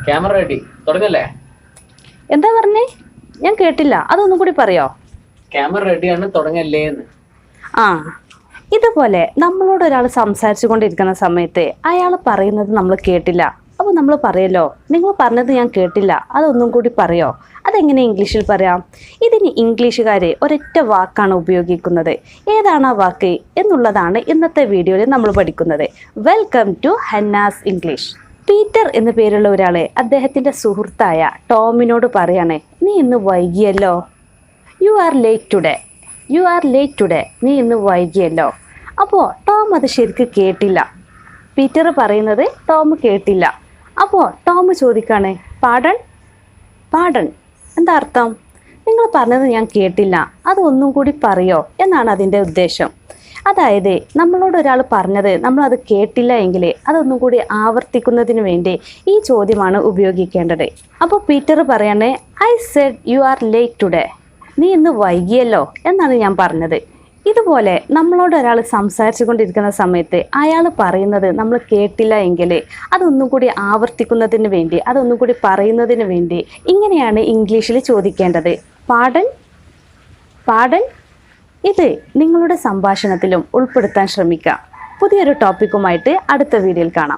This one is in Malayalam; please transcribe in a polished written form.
ക്യാമറ റെഡി തുടങ്ങല്ലേ? എന്താ പറഞ്ഞേ? ഞാൻ കേട്ടില്ല, അതൊന്നും കൂടി പറയോ? ക്യാമറ റെഡിയാണ്, തുടങ്ങല്ലേന്ന്. ആ, ഇതുപോലെ നമ്മളോട് ഒരാൾ സംസാരിച്ചു കൊണ്ടിരിക്കുന്ന സമയത്ത് അയാൾ പറയുന്നത് നമ്മൾ കേട്ടില്ല. അപ്പോൾ നമ്മൾ പറയല്ലോ, നിങ്ങൾ പറഞ്ഞത് ഞാൻ കേട്ടില്ല, അതൊന്നും കൂടി പറയോ? അതെങ്ങനെ ഇംഗ്ലീഷിൽ പറയാം? ഇതിന് ഇംഗ്ലീഷുകാർ ഒരൊറ്റ വാക്കാണ് ഉപയോഗിക്കുന്നത്. ഏതാണ് ആ വാക്ക് എന്നുള്ളതാണ് ഇന്നത്തെ വീഡിയോയിൽ നമ്മൾ പഠിക്കുന്നത്. Welcome to Henna's English. Peter എന്നു പേരുള്ള ഒരാൾ അദ്ദേഹത്തിൻ്റെ സുഹൃത്തായ ടോമിനോട് പറയാണ്, നീ ഇന്ന് വൈകിയല്ലോ. You are late today. നീ ഇന്ന് വൈകിയല്ലോ. അപ്പോൾ ടോം അത് ശരിക്ക് കേട്ടില്ല. പീറ്റർ പറയുന്നത് ടോം കേട്ടില്ല. അപ്പോൾ ടോം ചോദിക്കാണ്, പാടൺ എന്താ അർത്ഥം? നിങ്ങൾ പറഞ്ഞത് ഞാൻ കേട്ടില്ല, അതൊന്നും കൂടി പറയോ എന്നാണ് അതിൻ്റെ ഉദ്ദേശം. അതായത് നമ്മളോട് ഒരാൾ പറഞ്ഞത് നമ്മളത് കേട്ടില്ല എങ്കിൽ അതൊന്നും കൂടി ആവർത്തിക്കുന്നതിന് വേണ്ടി ഈ ചോദ്യമാണ് ഉപയോഗിക്കേണ്ടത്. അപ്പോൾ പീറ്റർ പറയാണ്, I said you are late today. നീ ഇന്ന് വൈകിയല്ലോ എന്നാണ് ഞാൻ പറഞ്ഞത്. ഇതുപോലെ നമ്മളോട് ഒരാൾ സംസാരിച്ചു കൊണ്ടിരിക്കുന്ന സമയത്ത് അയാൾ പറയുന്നത് നമ്മൾ കേട്ടില്ല എങ്കിൽ അതൊന്നും കൂടി ആവർത്തിക്കുന്നതിന് വേണ്ടി, അതൊന്നും കൂടി പറയുന്നതിന് വേണ്ടി ഇങ്ങനെയാണ് ഇംഗ്ലീഷിൽ ചോദിക്കേണ്ടത്. പാടൻ. ഇത് നിങ്ങളുടെ സംഭാഷണത്തിലും ഉൾപ്പെടുത്താൻ ശ്രമിക്കുക. പുതിയൊരു ടോപ്പിക്കുമായിട്ട് അടുത്ത വീഡിയോയിൽ കാണാം.